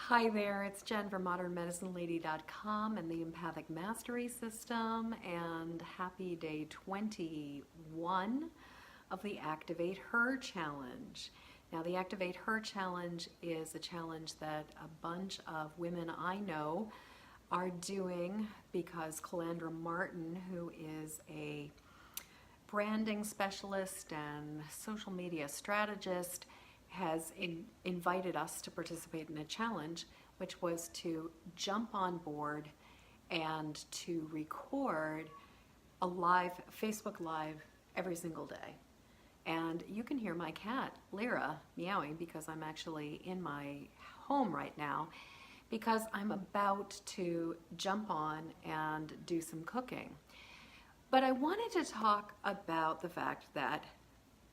Hi there, it's Jen from modernmedicinelady.com and the Empathic Mastery system, and happy day 21 of the Activate Her Challenge. Now, the Activate Her Challenge is a challenge that a bunch of women I know are doing because Calandra Martin, who is a branding specialist and social media strategist, has invited us to participate in a challenge, which was to jump on board and to record a live Facebook Live every single day. And you can hear my cat, Lyra, meowing because I'm actually in my home right now because I'm about to jump on and do some cooking. But I wanted to talk about the fact that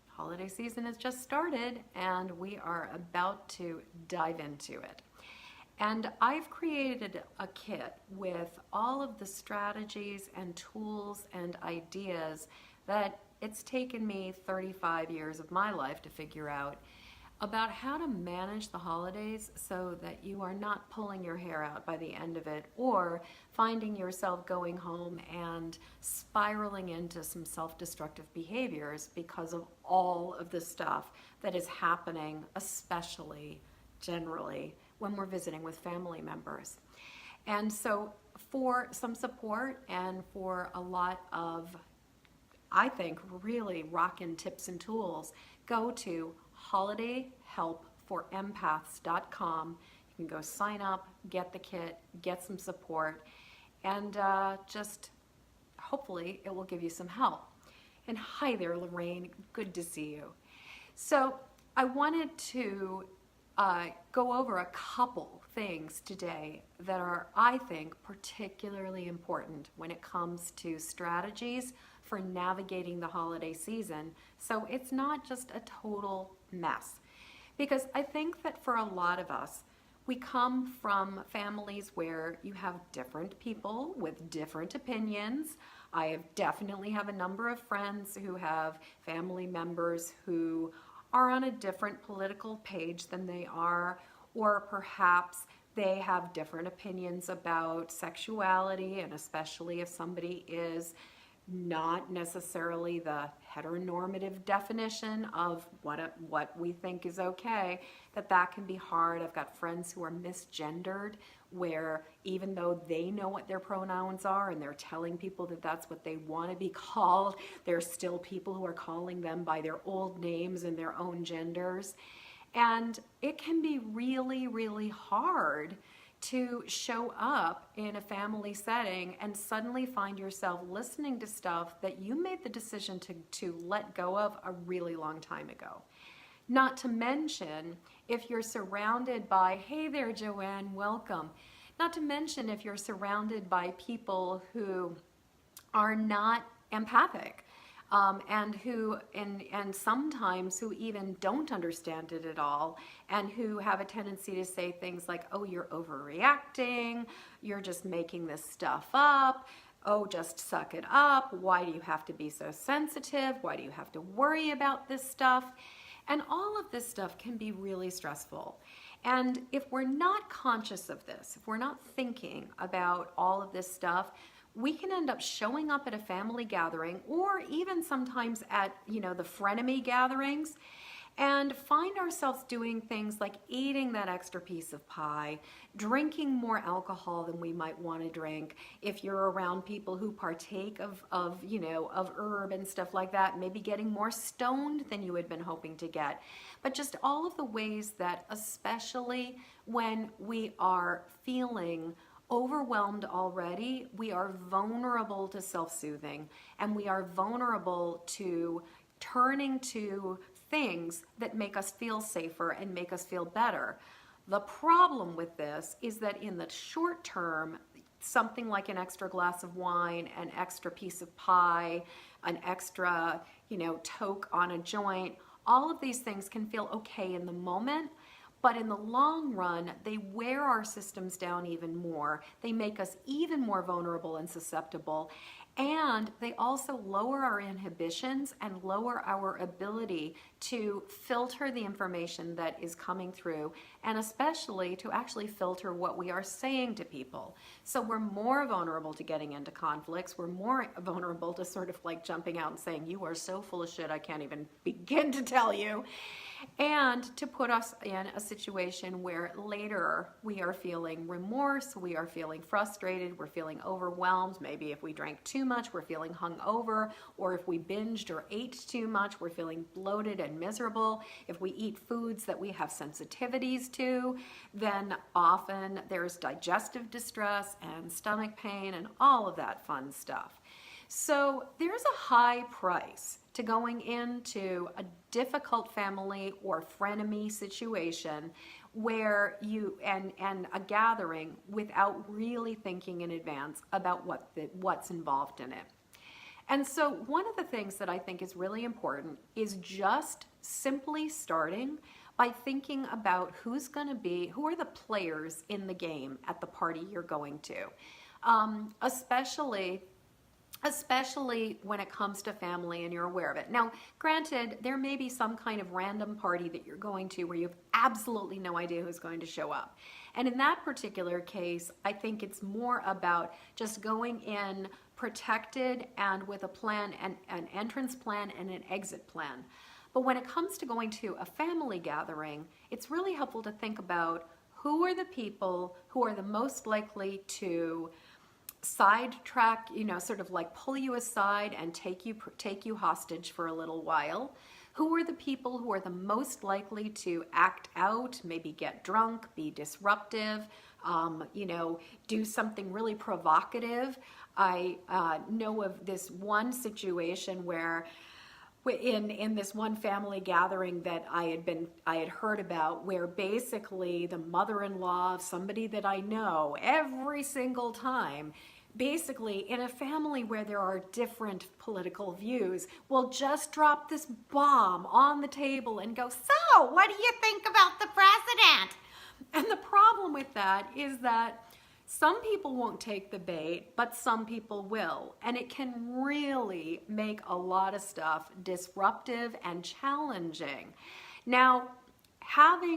holiday season has just started and we are about to dive into it. And I've created a kit with all of the strategies and tools and ideas that it's taken me 35 years of my life to figure out about how to manage the holidays so that you are not pulling your hair out by the end of it or finding yourself going home and spiraling into some self-destructive behaviors because of all of the stuff that is happening, especially generally when we're visiting with family members. And so for some support and for a lot of, I think, really rockin' tips and tools, go to holidayhelpforempaths.com. You can go sign up, get the kit, get some support, and just hopefully it will give you some help. And hi there, Lorraine, good to see you. So I wanted to go over a couple things today that are, I think, particularly important when it comes to strategies for navigating the holiday season, so it's not just a total mess. Because I think that for a lot of us, we come from families where you have different people with different opinions. I definitely have a number of friends who have family members who are on a different political page than they are, or perhaps they have different opinions about sexuality, and especially if somebody is not necessarily the heteronormative definition of what we think is okay, that can be hard. I've got friends who are misgendered, where even though they know what their pronouns are and they're telling people that that's what they want to be called, there's still people who are calling them by their old names and their own genders. And it can be really, really hard to show up in a family setting and suddenly find yourself listening to stuff that you made the decision to let go of a really long time ago. Not to mention if you're surrounded by, hey there Joanne, welcome. Not to mention if you're surrounded by people who are not empathic. And sometimes who even don't understand it at all, and who have a tendency to say things like, oh, you're overreacting, you're just making this stuff up, oh, just suck it up, why do you have to be so sensitive, why do you have to worry about this stuff? And all of this stuff can be really stressful. And if we're not conscious of this, if we're not thinking about all of this stuff, we can end up showing up at a family gathering, or even sometimes at, the frenemy gatherings, and find ourselves doing things like eating that extra piece of pie, drinking more alcohol than we might want to drink. If you're around people who partake of herb and stuff like that, maybe getting more stoned than you had been hoping to get. But just all of the ways that, especially when we are feeling overwhelmed already, we are vulnerable to self-soothing, and we are vulnerable to turning to things that make us feel safer and make us feel better. The problem with this is that in the short term, something like an extra glass of wine, an extra piece of pie, an extra, toke on a joint, all of these things can feel okay in the moment. But in the long run, they wear our systems down even more. They make us even more vulnerable and susceptible. And they also lower our inhibitions and lower our ability to filter the information that is coming through, and especially to actually filter what we are saying to people. So we're more vulnerable to getting into conflicts. We're more vulnerable to sort of like jumping out and saying, you are so full of shit, I can't even begin to tell you. And to put us in a situation where later we are feeling remorse, we are feeling frustrated, we're feeling overwhelmed. Maybe if we drank too much, we're feeling hungover, or if we binged or ate too much, we're feeling bloated and miserable. If we eat foods that we have sensitivities to, then often there's digestive distress and stomach pain and all of that fun stuff. So there's a high price to going into a difficult family or frenemy situation where you and a gathering without really thinking in advance about what's involved in it. And so one of the things that I think is really important is just simply starting by thinking about who are the players in the game at the party you're going to, especially when it comes to family and you're aware of it. Now, granted, there may be some kind of random party that you're going to where you have absolutely no idea who's going to show up. And in that particular case, I think it's more about just going in protected and with a plan, an entrance plan and an exit plan. But when it comes to going to a family gathering, it's really helpful to think about who are the people who are the most likely to sidetrack, sort of like pull you aside and take you hostage for a little while. Who are the people who are the most likely to act out, maybe get drunk, be disruptive, do something really provocative. I know of this one situation where in this one family gathering that I had heard about, where basically the mother-in-law of somebody that I know every single time, basically in a family where there are different political views, will just drop this bomb on the table and go, so what do you think about the president? And the problem with that is that some people won't take the bait, but some people will. And it can really make a lot of stuff disruptive and challenging. Now,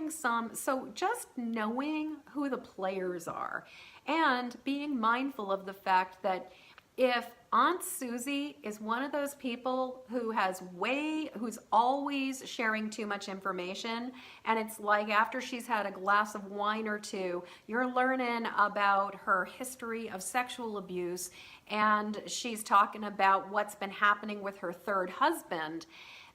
so just knowing who the players are and being mindful of the fact that if Aunt Susie is one of those people who's always sharing too much information, and it's like after she's had a glass of wine or two, you're learning about her history of sexual abuse, and she's talking about what's been happening with her third husband,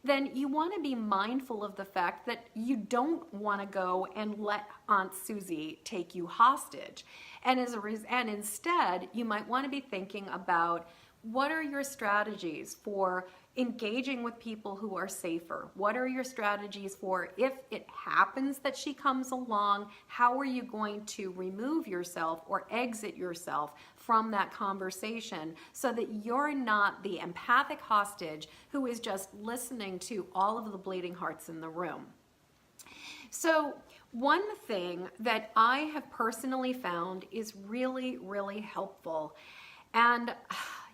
then you want to be mindful of the fact that you don't want to go and let Aunt Susie take you hostage. And instead, you might want to be thinking about what are your strategies for engaging with people who are safer? What are your strategies for if it happens that she comes along, how are you going to remove yourself or exit yourself from that conversation so that you're not the empathic hostage who is just listening to all of the bleeding hearts in the room? So one thing that I have personally found is really, really helpful, and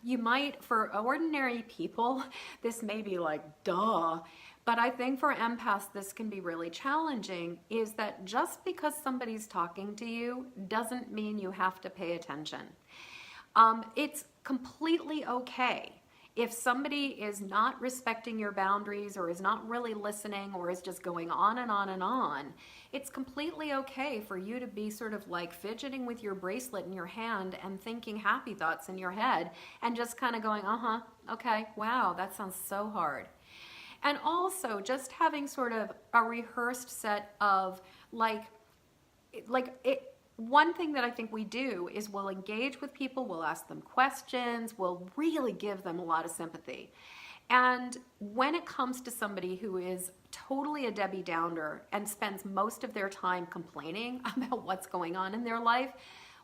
you might, for ordinary people, this may be like, duh, but I think for empaths, this can be really challenging, is that just because somebody's talking to you doesn't mean you have to pay attention. It's completely okay if somebody is not respecting your boundaries or is not really listening or is just going on and on and on. It's completely okay for you to be sort of like fidgeting with your bracelet in your hand and thinking happy thoughts in your head and just kind of going, okay, wow, that sounds so hard. And also just having sort of a rehearsed set of one thing that I think we do is we'll engage with people, we'll ask them questions, we'll really give them a lot of sympathy. And when it comes to somebody who is totally a Debbie Downer and spends most of their time complaining about what's going on in their life,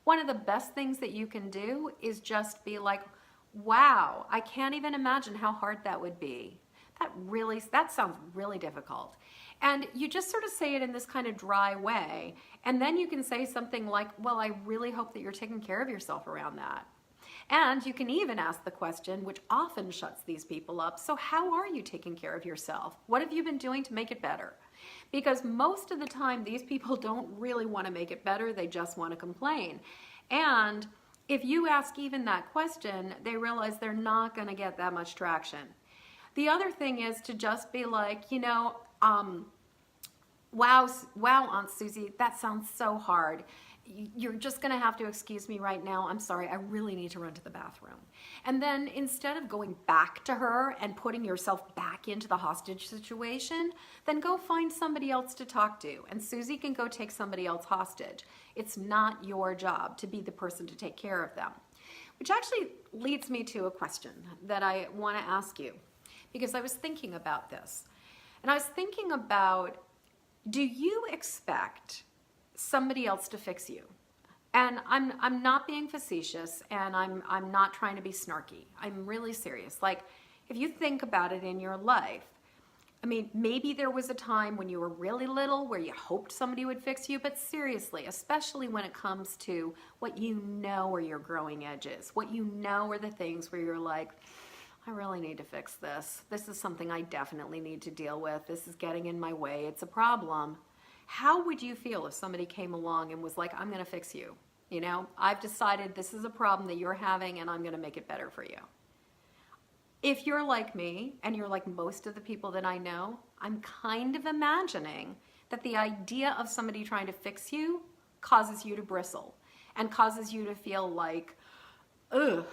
one of the best things that you can do is just be like, wow, I can't even imagine how hard that would be. That sounds really difficult. And you just sort of say it in this kind of dry way. And then you can say something like, well, I really hope that you're taking care of yourself around that. And you can even ask the question, which often shuts these people up, so how are you taking care of yourself? What have you been doing to make it better? Because most of the time, these people don't really want to make it better, they just want to complain. And if you ask even that question, they realize they're not going to get that much traction. The other thing is to just be like, wow, Aunt Susie, that sounds so hard. You're just going to have to excuse me right now. I'm sorry, I really need to run to the bathroom. And then instead of going back to her and putting yourself back into the hostage situation, then go find somebody else to talk to. And Susie can go take somebody else hostage. It's not your job to be the person to take care of them. Which actually leads me to a question that I want to ask you, because I was thinking about this. And I was thinking about, do you expect somebody else to fix you? And I'm not being facetious, and I'm not trying to be snarky. I'm really serious. Like, if you think about it in your life, I mean, maybe there was a time when you were really little where you hoped somebody would fix you, but seriously, especially when it comes to what you know are your growing edges, what you know are the things where you're like, I really need to fix this. This is something I definitely need to deal with. This is getting in my way. It's a problem. How would you feel if somebody came along and was like, I'm going to fix you? You know, I've decided this is a problem that you're having and I'm going to make it better for you. If you're like me and you're like most of the people that I know, I'm kind of imagining that the idea of somebody trying to fix you causes you to bristle and causes you to feel like, ugh,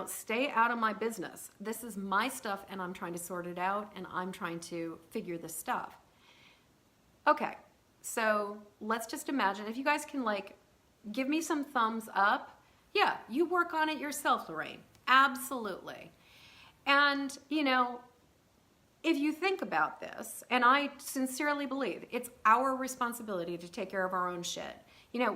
stay out of my business. This is my stuff and I'm trying to sort it out and I'm trying to figure this stuff. Okay. So let's just imagine, if you guys can give me some thumbs up. Yeah, you work on it yourself, Lorraine. Absolutely. And, if you think about this, and I sincerely believe it's our responsibility to take care of our own shit.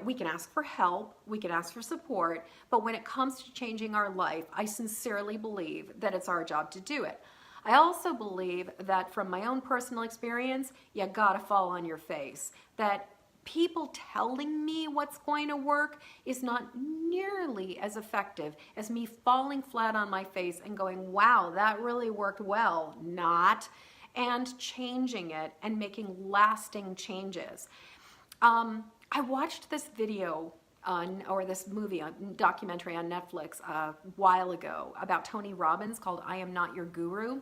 We can ask for help, we can ask for support, but when it comes to changing our life, I sincerely believe that it's our job to do it. I also believe that from my own personal experience, you gotta fall on your face. That people telling me what's going to work is not nearly as effective as me falling flat on my face and going, wow, that really worked well. Not. And changing it and making lasting changes. I watched this video this documentary on Netflix a while ago about Tony Robbins called I Am Not Your Guru.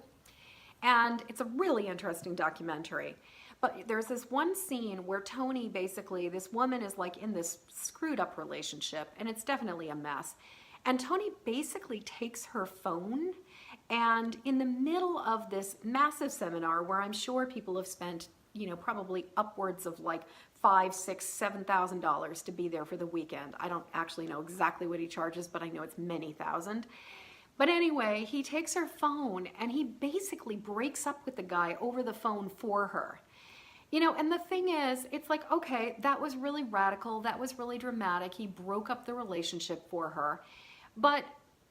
And it's a really interesting documentary. But there's this one scene where Tony basically, this woman is in this screwed up relationship, and it's definitely a mess. And Tony basically takes her phone, and in the middle of this massive seminar where I'm sure people have spent, probably upwards of $5,000, $6,000, $7,000 to be there for the weekend. I don't actually know exactly what he charges, but I know it's many thousand. But anyway, he takes her phone and he basically breaks up with the guy over the phone for her. And the thing is, it's like, okay, that was really radical. That was really dramatic. He broke up the relationship for her. But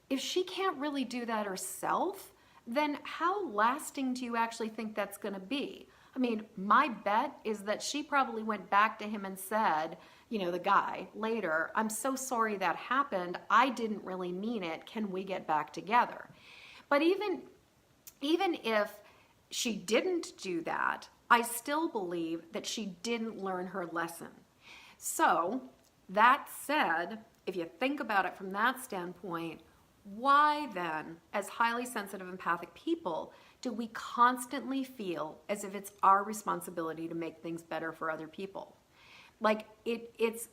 if she can't really do that herself, then how lasting do you actually think that's going to be? I mean, my bet is that she probably went back to him and said, the guy later, I'm so sorry that happened. I didn't really mean it. Can we get back together? But even if she didn't do that, I still believe that she didn't learn her lesson. So that said, if you think about it from that standpoint, why then, as highly sensitive empathic people, do we constantly feel as if it's our responsibility to make things better for other people? It's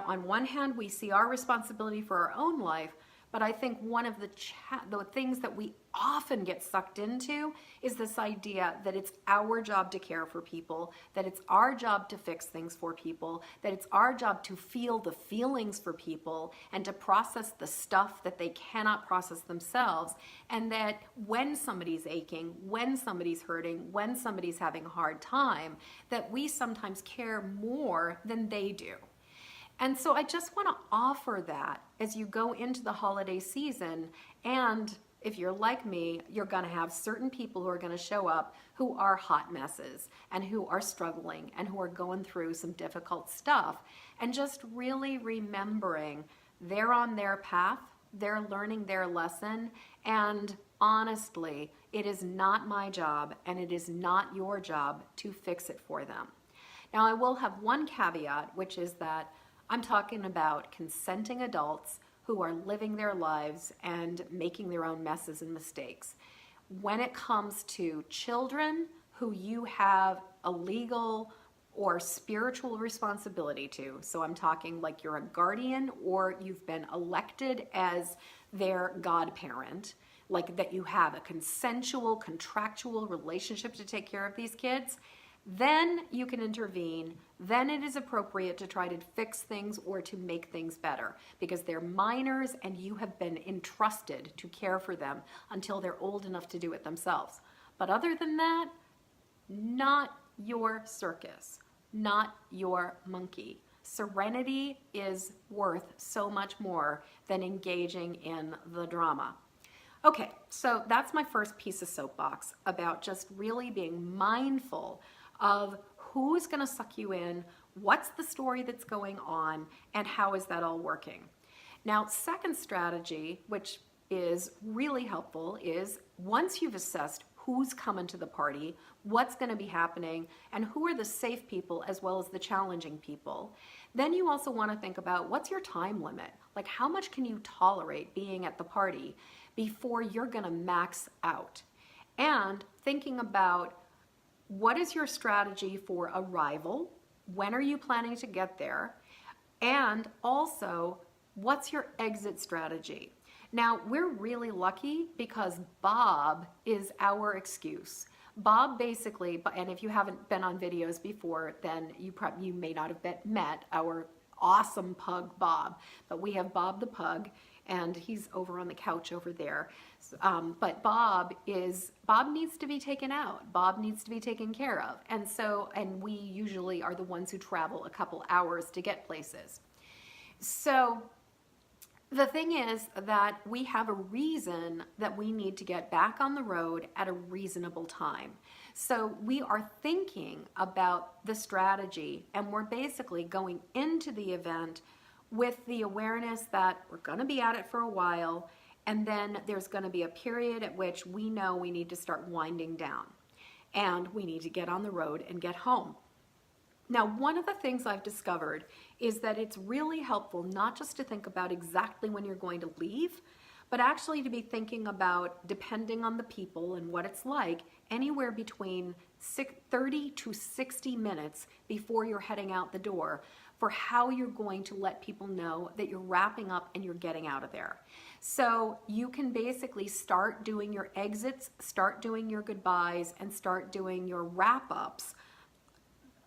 on one hand, we see our responsibility for our own life, but I think one of the things that we often get sucked into is this idea that it's our job to care for people, that it's our job to fix things for people, that it's our job to feel the feelings for people and to process the stuff that they cannot process themselves, and that when somebody's aching, when somebody's hurting, when somebody's having a hard time, that we sometimes care more than they do. And so I just want to offer that as you go into the holiday season. And if you're like me, you're going to have certain people who are going to show up who are hot messes and who are struggling and who are going through some difficult stuff. And just really remembering they're on their path, They're learning their lesson, and honestly, it is not my job and it is not your job to fix it for them. Now, I will have one caveat, which is that I'm talking about consenting adults who are living their lives and making their own messes and mistakes. When it comes to children who you have a legal or spiritual responsibility to, so I'm talking like you're a guardian or you've been elected as their godparent, like that you have a consensual, contractual relationship to take care of these kids, then you can intervene. Then it is appropriate to try to fix things or to make things better because they're minors and you have been entrusted to care for them until they're old enough to do it themselves. But other than that, not your circus, not your monkey. Serenity is worth so much more than engaging in the drama. Okay, so that's my first piece of soapbox about just really being mindful of who's going to suck you in, what's the story that's going on, and how is that all working. Now, second strategy, which is really helpful, is once you've assessed who's coming to the party, what's going to be happening, and who are the safe people as well as the challenging people, then you also want to think about what's your time limit? Like how much can you tolerate being at the party before you're going to max out? And thinking about what is your strategy for arrival? When are you planning to get there? And also, what's your exit strategy? Now, we're really lucky because Bob is our excuse. Bob basically, and if you haven't been on videos before, then you may not have met our awesome pug Bob, but we have Bob the pug, and he's over on the couch over there. But Bob needs to be taken out. Bob needs to be taken care of. And we usually are the ones who travel a couple hours to get places. So the thing is that we have a reason that we need to get back on the road at a reasonable time. So we are thinking about the strategy, and we're basically going into the event with the awareness that we're going to be at it for a while, and then there's going to be a period at which we know we need to start winding down, and we need to get on the road and get home. Now, one of the things I've discovered is that it's really helpful not just to think about exactly when you're going to leave, but actually to be thinking about, depending on the people and what it's like, anywhere between 30 to 60 minutes before you're heading out the door for how you're going to let people know that you're wrapping up and you're getting out of there. So you can basically start doing your exits, start doing your goodbyes, and start doing your wrap-ups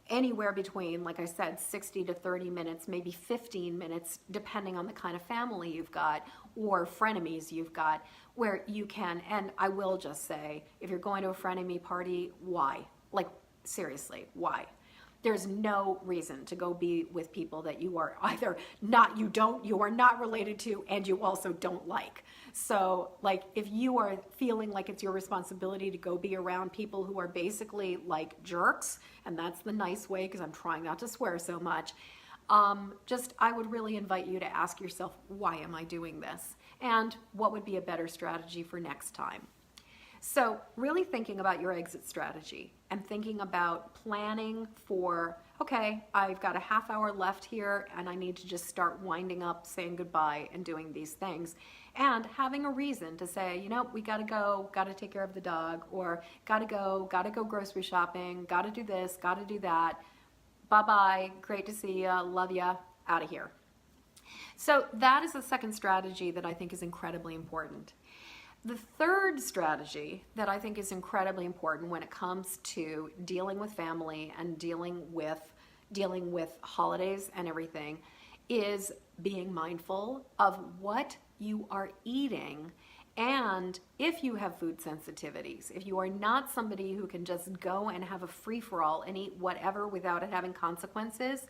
anywhere between, like I said, 60 to 30 minutes, maybe 15 minutes, depending on the kind of family you've got or frenemies you've got, where you can, and I will just say, if you're going to a frenemy party, why? Like, seriously, why? There's no reason to go be with people that you are either you are not related to, and you also don't like. So, like, if you are feeling like it's your responsibility to go be around people who are basically like jerks, and that's the nice way because I'm trying not to swear so much, I would really invite you to ask yourself, why am I doing this? And what would be a better strategy for next time? So really thinking about your exit strategy and thinking about planning for, okay, I've got a half hour left here and I need to just start winding up, saying goodbye and doing these things. And having a reason to say, we gotta go, gotta take care of the dog, or gotta go grocery shopping, gotta do this, gotta do that. Bye-bye, great to see ya, love ya, out of here. So that is the second strategy that I think is incredibly important. The third strategy that I think is incredibly important when it comes to dealing with family and dealing with holidays and everything is being mindful of what you are eating, and if you have food sensitivities, if you are not somebody who can just go and have a free-for-all and eat whatever without it having consequences,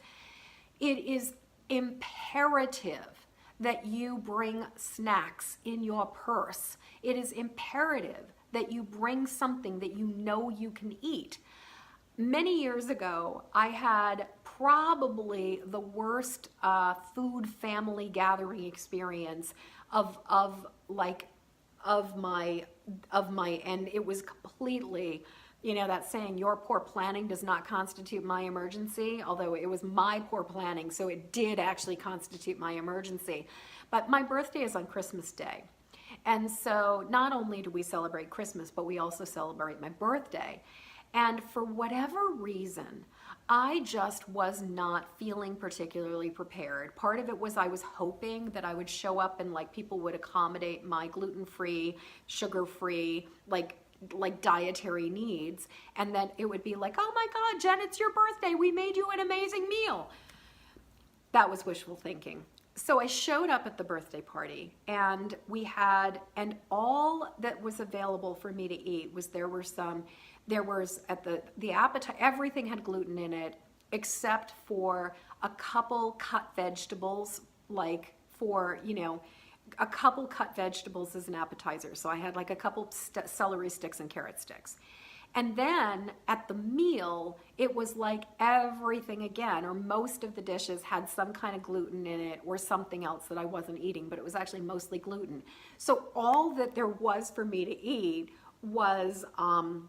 it is imperative that you bring snacks in your purse. It is imperative that you bring something that you know you can eat. Many years ago, I had probably the worst food family gathering experience of my, and it was completely, you know, that saying, your poor planning does not constitute my emergency, although it was my poor planning, so it did actually constitute my emergency. But my birthday is on Christmas Day. And so not only do we celebrate Christmas, but we also celebrate my birthday. And for whatever reason, I just was not feeling particularly prepared. Part of it was I was hoping that I would show up and like people would accommodate my gluten-free, sugar-free, like dietary needs. And then it would be like, oh my God, Jen, it's your birthday. We made you an amazing meal. That was wishful thinking. So I showed up at the birthday party and we had, and all that was available for me to eat was there was at the appetite, everything had gluten in it except for a couple cut vegetables, like for, you know, a couple cut vegetables as an appetizer. So I had like a couple celery sticks and carrot sticks. And then at the meal, it was like everything again, or most of the dishes had some kind of gluten in it or something else that I wasn't eating, but it was actually mostly gluten. So all that there was for me to eat was some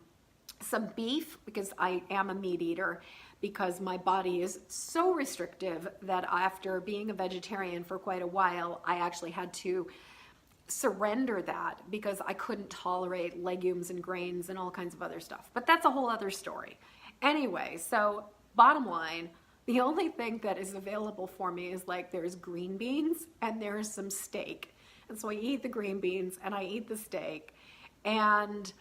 beef, because I am a meat eater, because my body is so restrictive that after being a vegetarian for quite a while, I actually had to surrender that because I couldn't tolerate legumes and grains and all kinds of other stuff. But that's a whole other story. Anyway, so bottom line, the only thing that is available for me is like there's green beans and there's some steak. And so I eat the green beans and I eat the steak. And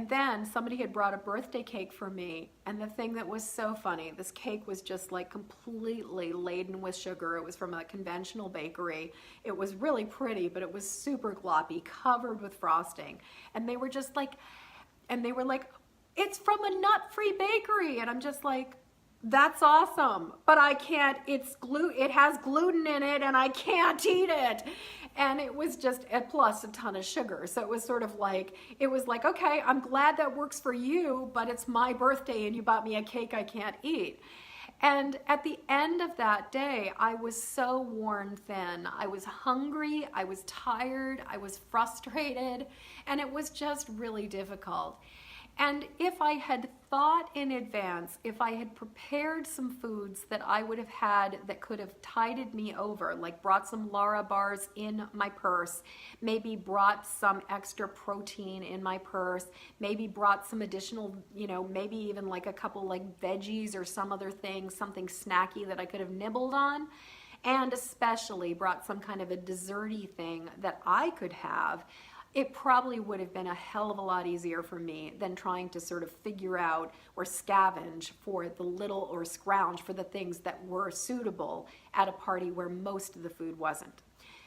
then somebody had brought a birthday cake for me, and the thing that was so funny, this cake was just like completely laden with sugar. It was from a conventional bakery. It was really pretty, but it was super gloppy, covered with frosting. And they were just like, it's from a nut-free bakery. And I'm just like, that's awesome, but I can't, it has gluten in it and I can't eat it. And it was just, plus a ton of sugar. So it was sort of like, okay, I'm glad that works for you, but it's my birthday and you bought me a cake I can't eat. And at the end of that day, I was so worn thin. I was hungry, I was tired, I was frustrated, and it was just really difficult. And if I had thought in advance, if I had prepared some foods that I would have had that could have tided me over, like brought some Lara bars in my purse, maybe brought some extra protein in my purse, maybe brought some additional, you know, maybe even like a couple like veggies or some other thing, something snacky that I could have nibbled on, and especially brought some kind of a desserty thing that I could have, it probably would have been a hell of a lot easier for me than trying to sort of figure out or scavenge for the little, or scrounge for the things that were suitable at a party where most of the food wasn't.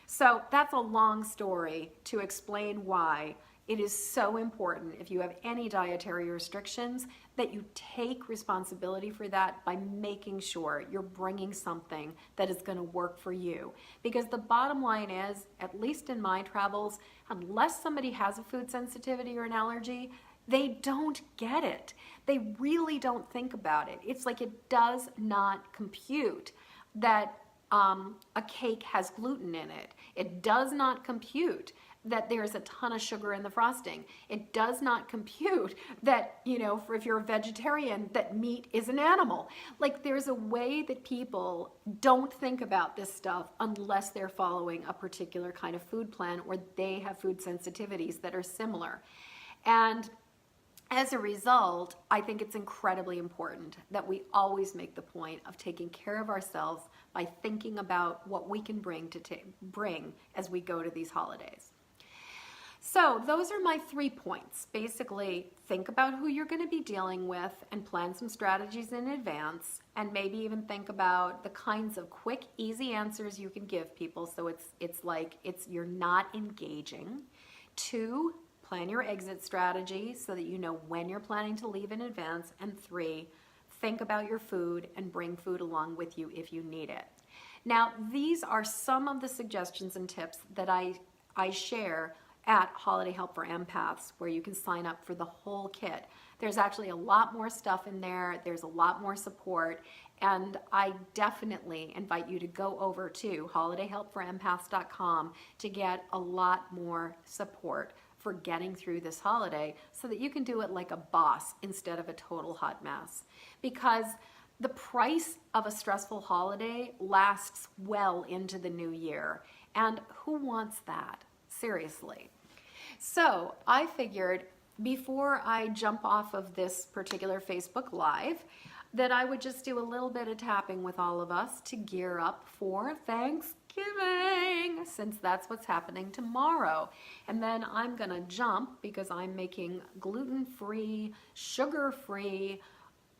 So that's a long story to explain why it is so important, if you have any dietary restrictions, that you take responsibility for that by making sure you're bringing something that is going to work for you. Because the bottom line is, at least in my travels, unless somebody has a food sensitivity or an allergy, they don't get it. They really don't think about it. It's like it does not compute that a cake has gluten in it. It does not compute that there's a ton of sugar in the frosting. It does not compute that, you know, if you're a vegetarian, that meat is an animal. Like, there's a way that people don't think about this stuff unless they're following a particular kind of food plan or they have food sensitivities that are similar. And as a result, I think it's incredibly important that we always make the point of taking care of ourselves by thinking about what we can bring as we go to these holidays. So those are my 3 points. Basically, think about who you're going to be dealing with and plan some strategies in advance, and maybe even think about the kinds of quick, easy answers you can give people so you're not engaging. 2, plan your exit strategy so that you know when you're planning to leave in advance. And 3, think about your food and bring food along with you if you need it. Now, these are some of the suggestions and tips that I share at Holiday Help for Empaths, where you can sign up for the whole kit. There's actually a lot more stuff in there. There's a lot more support. And I definitely invite you to go over to holidayhelpforempaths.com to get a lot more support for getting through this holiday so that you can do it like a boss instead of a total hot mess. Because the price of a stressful holiday lasts well into the new year. And who wants that? Seriously. So I figured before I jump off of this particular Facebook Live, that I would just do a little bit of tapping with all of us to gear up for Thanksgiving, since that's what's happening tomorrow. And then I'm gonna jump, because I'm making gluten-free, sugar-free,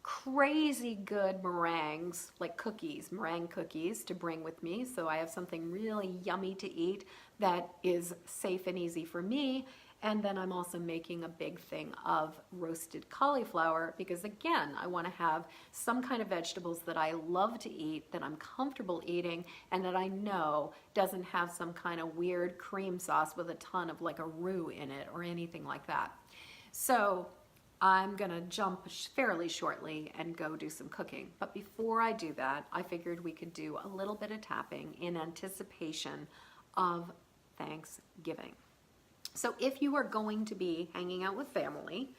crazy good meringues, like cookies, meringue cookies to bring with me. So I have something really yummy to eat that is safe and easy for me. And then I'm also making a big thing of roasted cauliflower, because again, I want to have some kind of vegetables that I love to eat, that I'm comfortable eating, and that I know doesn't have some kind of weird cream sauce with a ton of like a roux in it or anything like that. So I'm gonna jump fairly shortly and go do some cooking. But before I do that, I figured we could do a little bit of tapping in anticipation of Thanksgiving. So if you are going to be hanging out with family,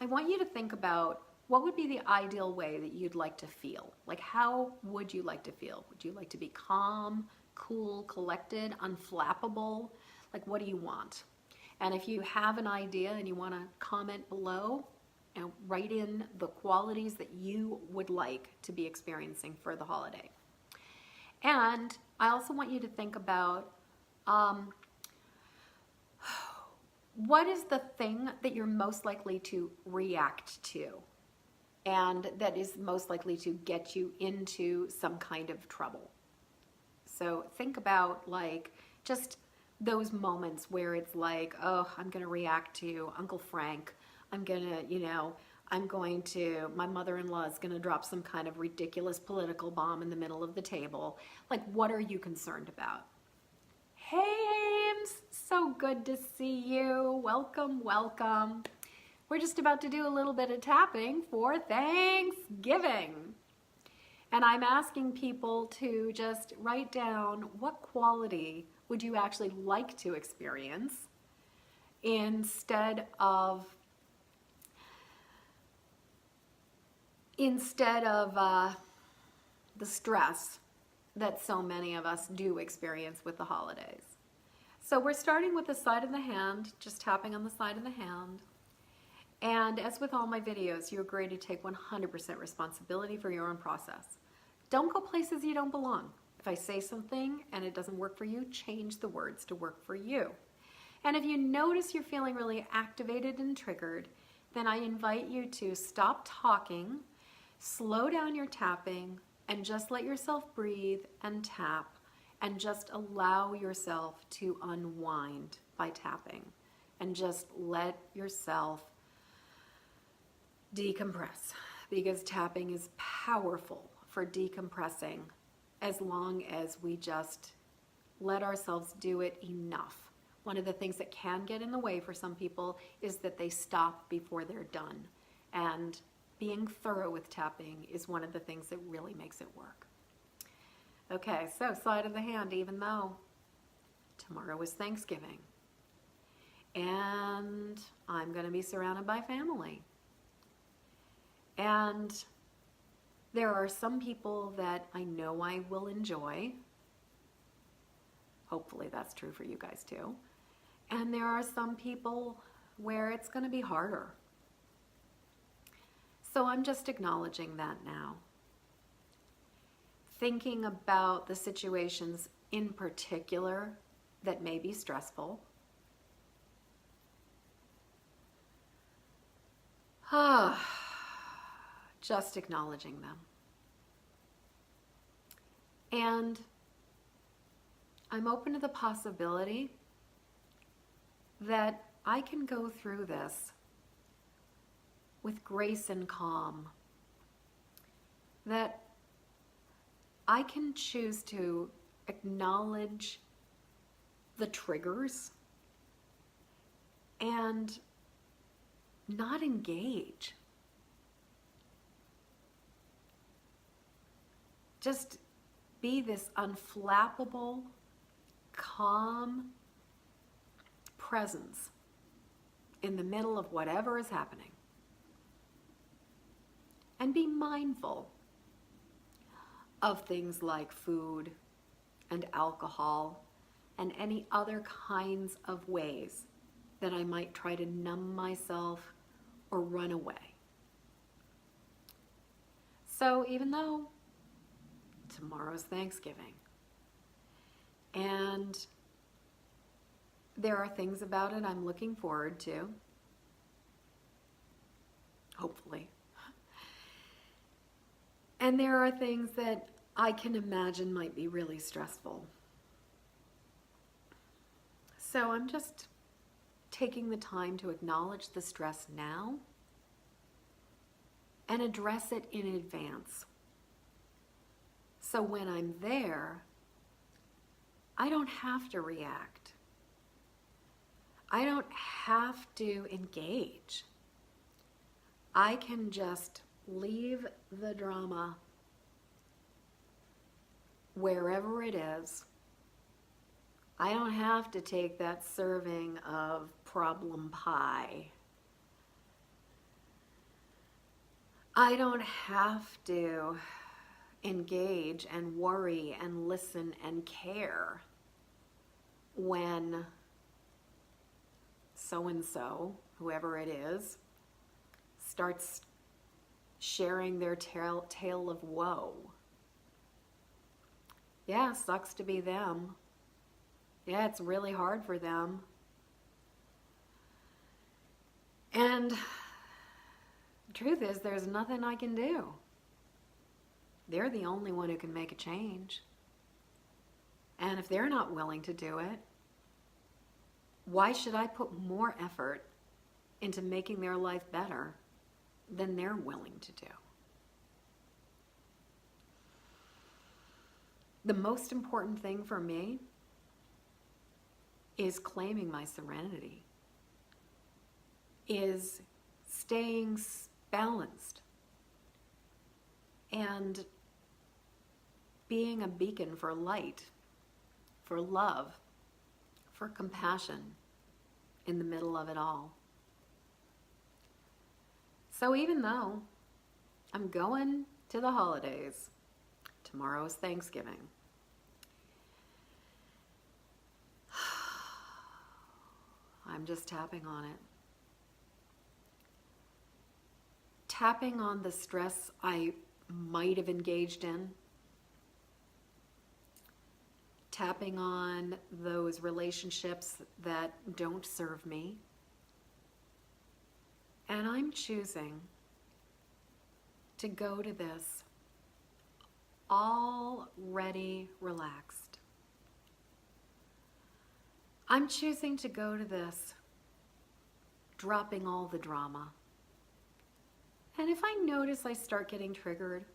I want you to think about what would be the ideal way that you'd like to feel. Like, how would you like to feel? Would you like to be calm, cool, collected, unflappable? Like, what do you want? And if you have an idea and you want to comment below, write in the qualities that you would like to be experiencing for the holiday. And I also want you to think about what is the thing that you're most likely to react to, and that is most likely to get you into some kind of trouble. So think about like just those moments where it's like, oh, I'm going to react to Uncle Frank. I'm going to, my mother-in-law is going to drop some kind of ridiculous political bomb in the middle of the table. Like, what are you concerned about? Hey, Ames, so good to see you. Welcome, welcome. We're just about to do a little bit of tapping for Thanksgiving. And I'm asking people to just write down what quality would you actually like to experience instead of the stress that so many of us do experience with the holidays. So we're starting with the side of the hand, just tapping on the side of the hand. And as with all my videos, you agree to take 100% responsibility for your own process. Don't go places you don't belong. If I say something and it doesn't work for you, change the words to work for you. And if you notice you're feeling really activated and triggered, then I invite you to stop talking, slow down your tapping, and just let yourself breathe and tap, and just allow yourself to unwind by tapping, and just let yourself decompress, because tapping is powerful for decompressing as long as we just let ourselves do it enough. One of the things that can get in the way for some people is that they stop before they're done. And being thorough with tapping is one of the things that really makes it work. Okay, so side of the hand, even though tomorrow is Thanksgiving and I'm going to be surrounded by family. And there are some people that I know I will enjoy. Hopefully that's true for you guys too. And there are some people where it's going to be harder. So I'm just acknowledging that now. Thinking about the situations in particular that may be stressful. Just acknowledging them. And I'm open to the possibility that I can go through this with grace and calm. That I can choose to acknowledge the triggers and not engage. Just be this unflappable, calm presence in the middle of whatever is happening. And be mindful of things like food and alcohol and any other kinds of ways that I might try to numb myself or run away. So even though tomorrow's Thanksgiving, and there are things about it I'm looking forward to, hopefully. And there are things that I can imagine might be really stressful. So I'm just taking the time to acknowledge the stress now and address it in advance. So when I'm there, I don't have to react. I don't have to engage. I can just leave the drama wherever it is. I don't have to take that serving of problem pie. I don't have to engage and worry and listen and care when so-and-so, whoever it is, starts sharing their tale of woe. Yeah, sucks to be them. Yeah, it's really hard for them. And the truth is, there's nothing I can do. They're the only one who can make a change. And if they're not willing to do it, why should I put more effort into making their life better than they're willing to do? The most important thing for me is claiming my serenity, is staying balanced and being a beacon for light, for love, for compassion in the middle of it all. So even though I'm going to the holidays, tomorrow's Thanksgiving, I'm just tapping on it. Tapping on the stress I might have engaged in. Tapping on those relationships that don't serve me. And I'm choosing to go to this already relaxed. I'm choosing to go to this dropping all the drama. And if I notice I start getting triggered,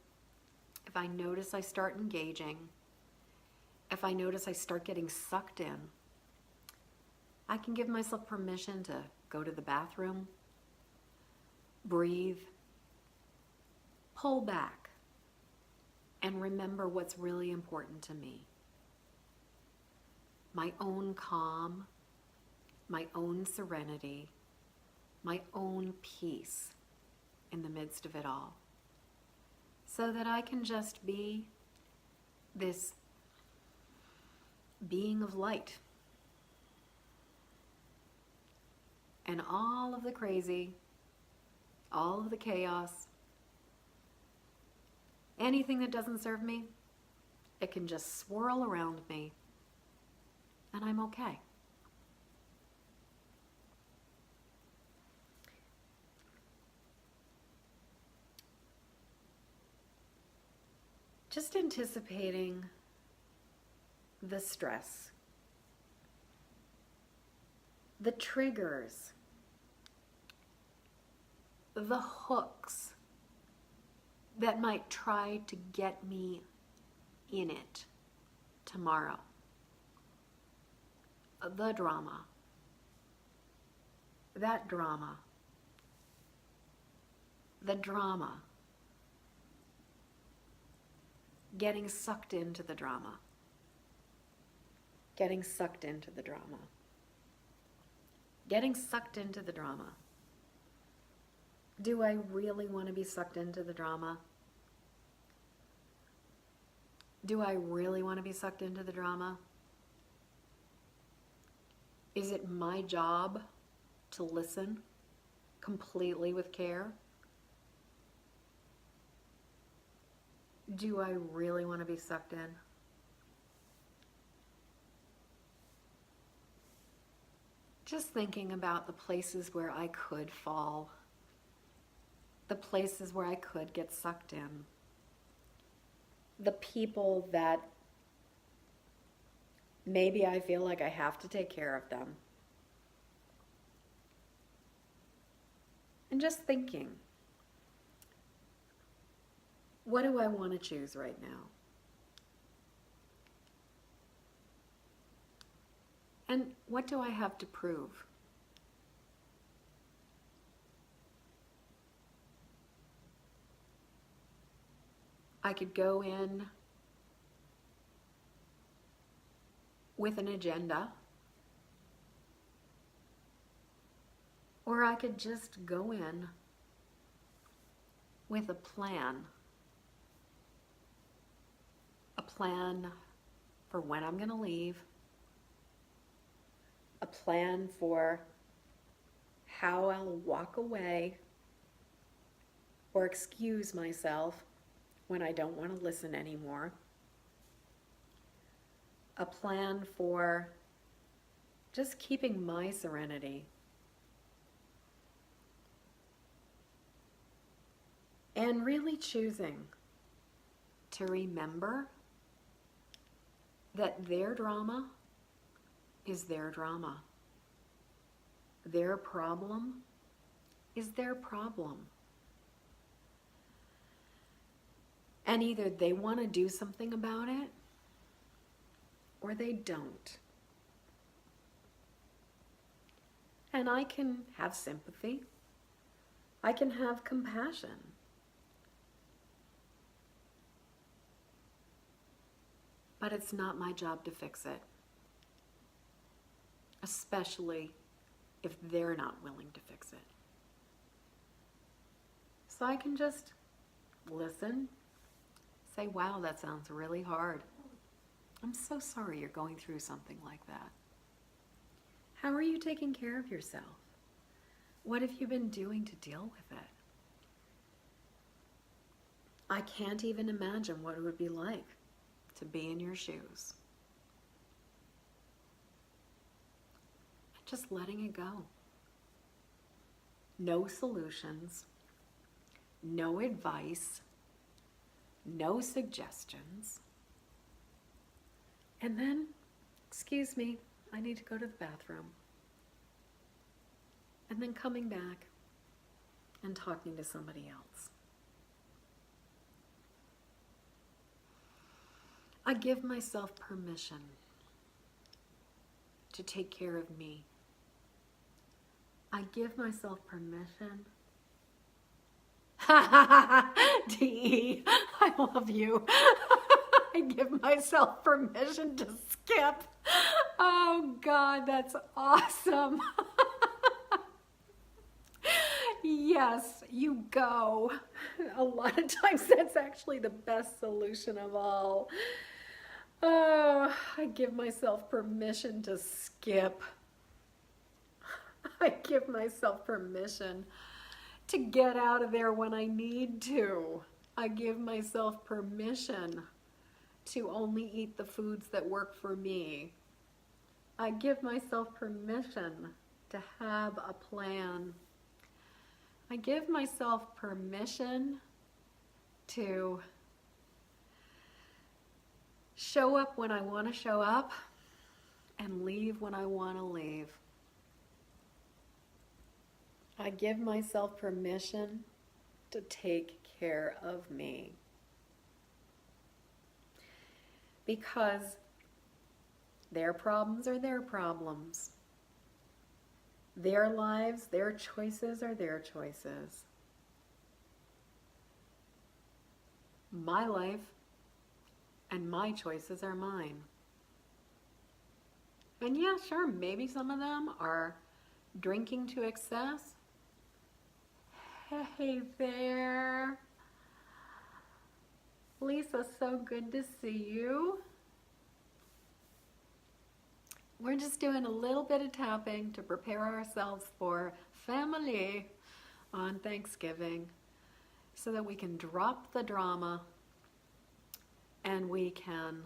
if I notice I start engaging, if I notice I start getting sucked in, I can give myself permission to go to the bathroom, breathe, pull back, and remember what's really important to me. My own calm, my own serenity, my own peace in the midst of it all. So that I can just be this being of light. And all of the crazy, all of the chaos, anything that doesn't serve me, it can just swirl around me, and I'm okay. Just anticipating the stress, the triggers, the hooks that might try to get me in it tomorrow. The drama, that drama, the drama, getting sucked into the drama, getting sucked into the drama, getting sucked into the drama. Do I really want to be sucked into the drama? Do I really want to be sucked into the drama? Is it my job to listen completely with care? Do I really want to be sucked in? Just thinking about the places where I could fall, the places where I could get sucked in, the people that maybe I feel like I have to take care of them. And just thinking, what do I want to choose right now? And what do I have to prove? I could go in with an agenda, or I could just go in with a plan for when I'm going to leave, a plan for how I'll walk away or excuse myself when I don't want to listen anymore, a plan for just keeping my serenity, and really choosing to remember that their drama is their drama. Their problem is their problem. And either they want to do something about it or they don't. And I can have sympathy. I can have compassion. But it's not my job to fix it, especially if they're not willing to fix it. So I can just listen, say, wow, that sounds really hard. I'm so sorry you're going through something like that. How are you taking care of yourself? What have you been doing to deal with it? I can't even imagine what it would be like to be in your shoes. Just letting it go. No solutions, no advice, no suggestions. And then, excuse me, I need to go to the bathroom. And then coming back and talking to somebody else. I give myself permission to take care of me. I give myself permission. DE, I love you. I give myself permission to skip. Oh God, that's awesome. Yes, you go. A lot of times that's actually the best solution of all. Oh, I give myself permission to skip. I give myself permission to get out of there when I need to. I give myself permission to only eat the foods that work for me. I give myself permission to have a plan. I give myself permission to show up when I want to show up and leave when I want to leave. I give myself permission to take care of me. Because their problems are their problems. Their lives, their choices are their choices. My life and my choices are mine. And yeah, sure, maybe some of them are drinking to excess. Hey there. Lisa, so good to see you. We're just doing a little bit of tapping to prepare ourselves for family on Thanksgiving so that we can drop the drama and we can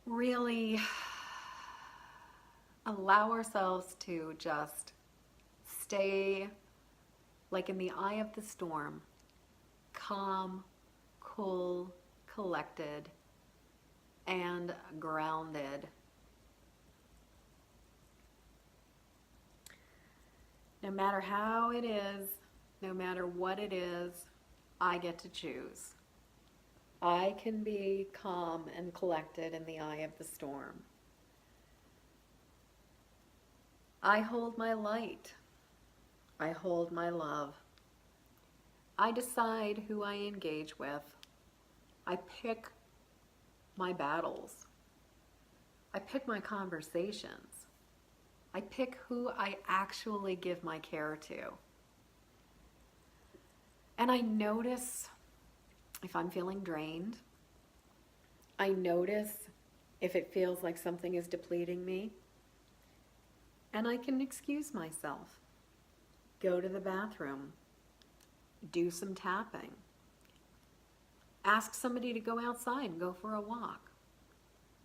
really allow ourselves to just stay like in the eye of the storm, calm, cool, collected, and grounded. No matter how it is, no matter what it is, I get to choose. I can be calm and collected in the eye of the storm. I hold my light. I hold my love. I decide who I engage with. I pick my battles. I pick my conversations. I pick who I actually give my care to. And I notice if I'm feeling drained. I notice if it feels like something is depleting me. And I can excuse myself. Go to the bathroom. Do some tapping. Ask somebody to go outside and go for a walk.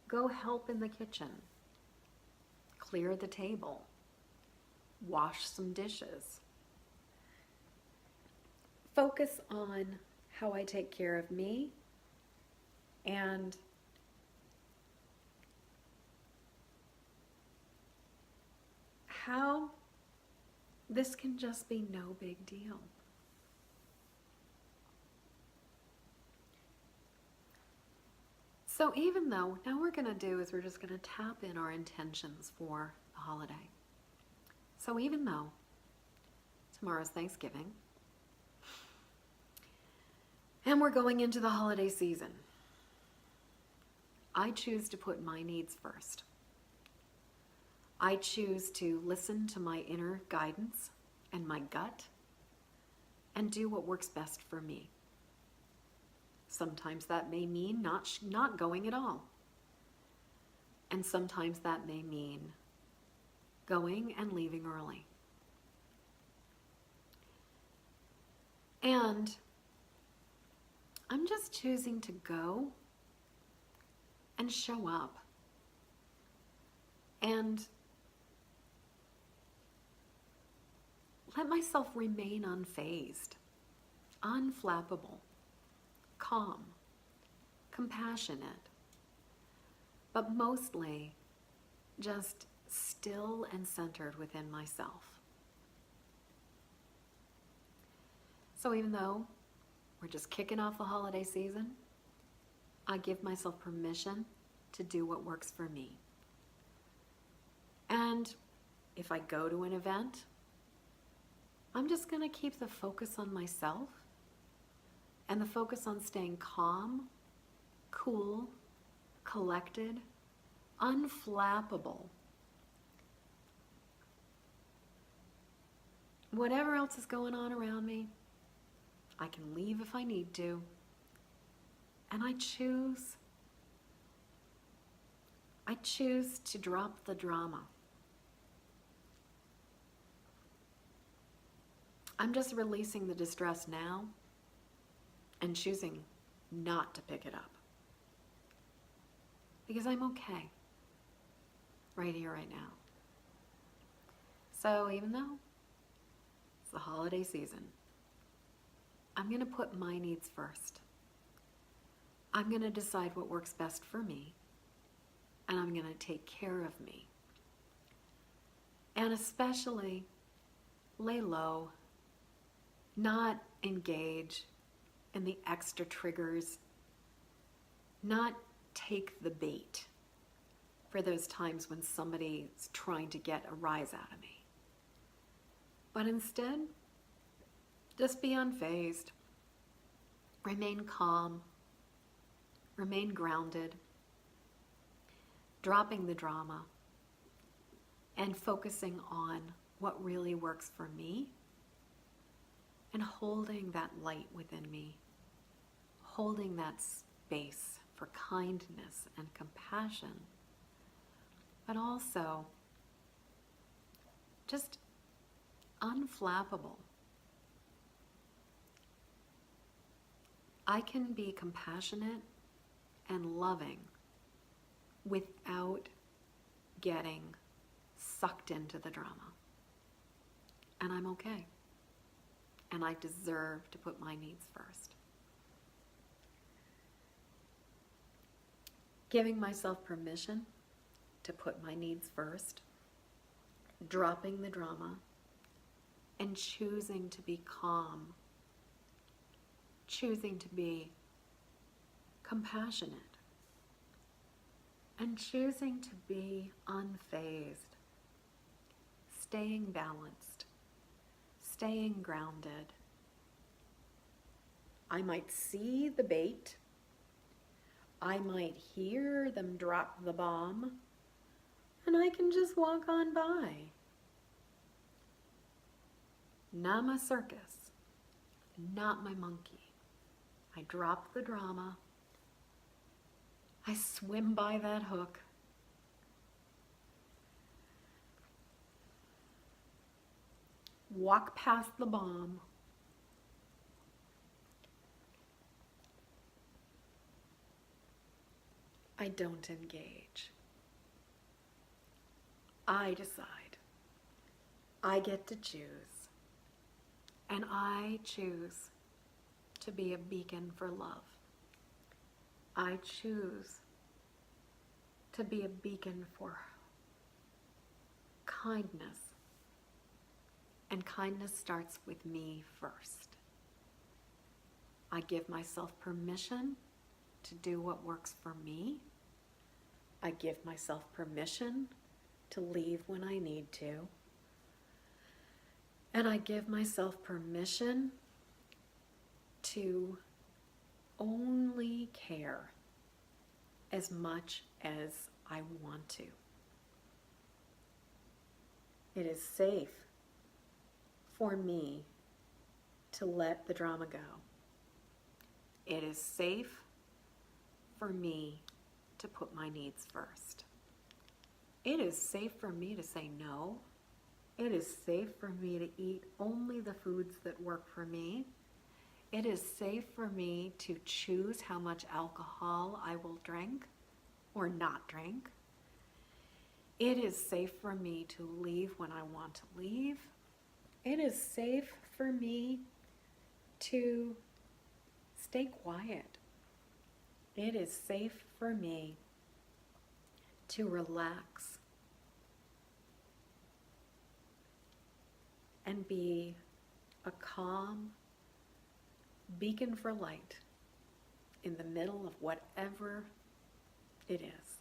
Go help in the kitchen. Clear the table. Wash some dishes. Focus on how I take care of me and how this can just be no big deal. So even though, now we're going to do is we're just going to tap in our intentions for the holiday. So even though tomorrow's Thanksgiving, and we're going into the holiday season, I choose to put my needs first. I choose to listen to my inner guidance and my gut and do what works best for me. Sometimes that may mean not going at all. And sometimes that may mean going and leaving early. And I'm just choosing to go and show up and let myself remain unfazed, unflappable, calm, compassionate, but mostly just still and centered within myself. So even though we're just kicking off the holiday season, I give myself permission to do what works for me. And if I go to an event, I'm just going to keep the focus on myself and the focus on staying calm, cool, collected, unflappable. Whatever else is going on around me, I can leave if I need to. And I choose to drop the drama. I'm just releasing the distress now and choosing not to pick it up. Because I'm okay right here, right now. So even though it's the holiday season, I'm going to put my needs first. I'm going to decide what works best for me, and I'm going to take care of me. And especially lay low, not engage in the extra triggers, not take the bait for those times when somebody's trying to get a rise out of me. But instead, just be unfazed. Remain calm. Remain grounded. Dropping the drama and focusing on what really works for me and holding that light within me, holding that space for kindness and compassion, but also just unflappable. I can be compassionate and loving without getting sucked into the drama. And I'm okay. And I deserve to put my needs first. Giving myself permission to put my needs first, dropping the drama, and choosing to be calm, choosing to be compassionate, and choosing to be unfazed, staying balanced, staying grounded. I might see the bait, I might hear them drop the bomb, and I can just walk on by. Not my circus, not my monkey. I drop the drama, I swim by that hook, walk past the bomb, I don't engage. I decide. I get to choose. And I choose to be a beacon for love. I choose to be a beacon for kindness. And kindness starts with me first. I give myself permission to do what works for me. I give myself permission to leave when I need to. And I give myself permission to only care as much as I want to. It is safe for me to let the drama go. It is safe for me to put my needs first. It is safe for me to say no. It is safe for me to eat only the foods that work for me. It is safe for me to choose how much alcohol I will drink or not drink. It is safe for me to leave when I want to leave. It is safe for me to stay quiet. It is safe for me to relax and be a calm beacon for light in the middle of whatever it is.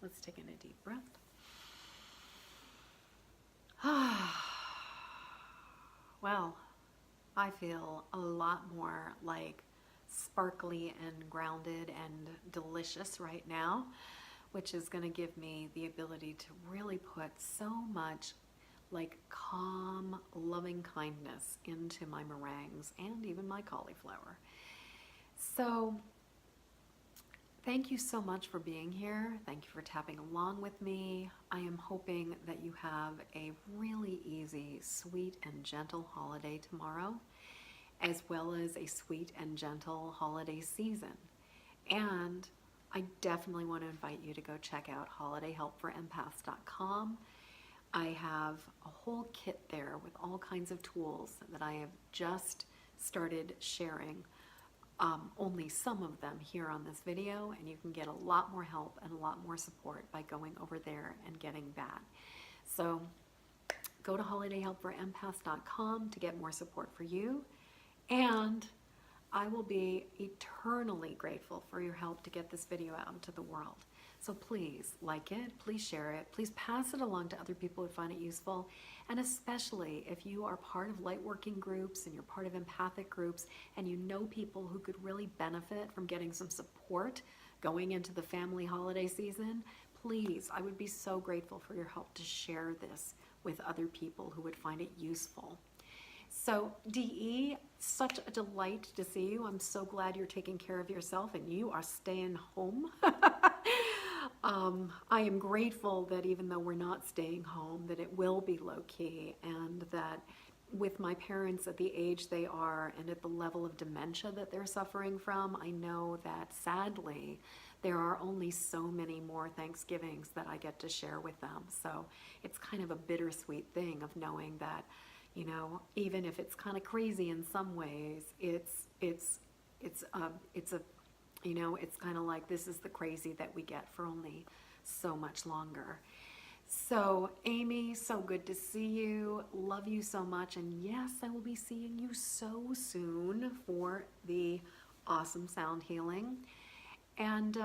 Let's take in a deep breath. Well, I feel a lot more like sparkly and grounded and delicious right now, which is going to give me the ability to really put so much like calm, loving kindness into my meringues and even my cauliflower. So thank you so much for being here. Thank you for tapping along with me. I am hoping that you have a really easy, sweet, and gentle holiday tomorrow, as well as a sweet and gentle holiday season. And I definitely want to invite you to go check out holidayhelpforempaths.com. I have a whole kit there with all kinds of tools that I have just started sharing, only some of them here on this video, and you can get a lot more help and a lot more support by going over there and getting that. So go to holidayhelpforempaths.com to get more support for you, and I will be eternally grateful for your help to get this video out into the world. So please like it, please share it, please pass it along to other people who find it useful. And especially if you are part of light working groups and you're part of empathic groups and you know people who could really benefit from getting some support going into the family holiday season, please, I would be so grateful for your help to share this with other people who would find it useful. So DE, such a delight to see you. I'm so glad you're taking care of yourself and you are staying home. I am grateful that even though we're not staying home, that it will be low-key, and that with my parents at the age they are and at the level of dementia that they're suffering from, I know that sadly there are only so many more Thanksgivings that I get to share with them. So it's kind of a bittersweet thing of knowing that, you know, even if it's kind of crazy in some ways, it's you know, it's kind of like this is the crazy that we get for only so much longer. So Amy, so good to see you. Love you so much. And yes, I will be seeing you so soon for the awesome sound healing. And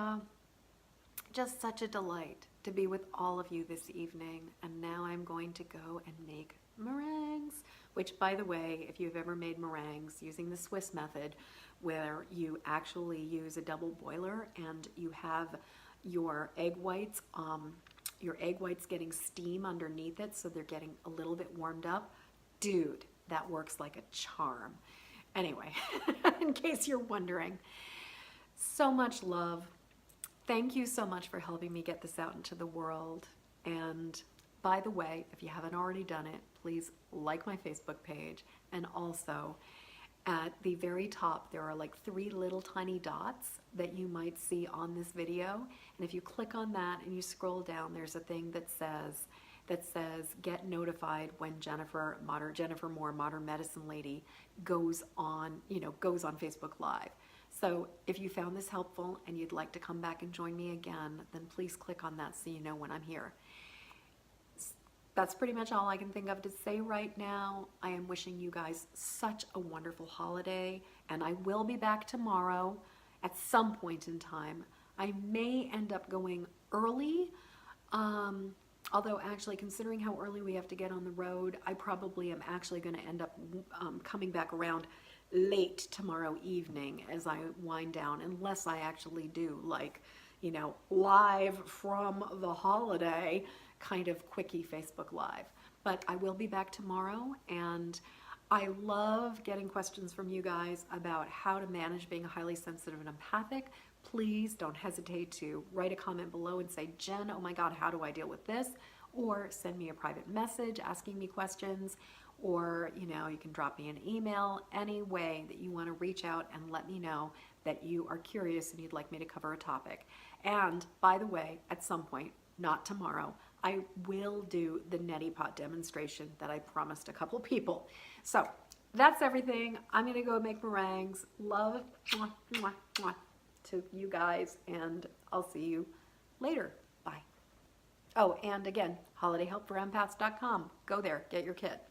just such a delight to be with all of you this evening. And now I'm going to go and make meringues, which, by the way, if you've ever made meringues using the Swiss method, where you actually use a double boiler and you have your egg whites getting steam underneath it, so they're getting a little bit warmed up. Dude, that works like a charm. Anyway, in case you're wondering, so much love. Thank you so much for helping me get this out into the world. And by the way, if you haven't already done it, please like my Facebook page. And also, at the very top, there are like 3 little tiny dots that you might see on this video. And if you click on that and you scroll down, there's a thing that says get notified when Jennifer Moore, Modern Medicine Lady, goes on Facebook Live. So if you found this helpful and you'd like to come back and join me again, then please click on that so you know when I'm here. That's pretty much all I can think of to say right now. I am wishing you guys such a wonderful holiday, and I will be back tomorrow at some point in time. I may end up going early, although actually considering how early we have to get on the road, I probably am actually going to end up coming back around late tomorrow evening as I wind down, unless I actually do like, you know, live from the holiday kind of quickie Facebook Live. But I will be back tomorrow, and I love getting questions from you guys about how to manage being highly sensitive and empathic. Please don't hesitate to write a comment below and say, Jen, oh my God, how do I deal with this? Or send me a private message asking me questions, or, you know, you can drop me an email. Any way that you want to reach out and let me know that you are curious and you'd like me to cover a topic. And by the way, at some point, not tomorrow, I will do the neti pot demonstration that I promised a couple people. So that's everything. I'm going to go make meringues. Love mwah, mwah, mwah, to you guys, and I'll see you later. Bye. Oh, and again, holidayhelpforempaths.com. Go there, get your kit.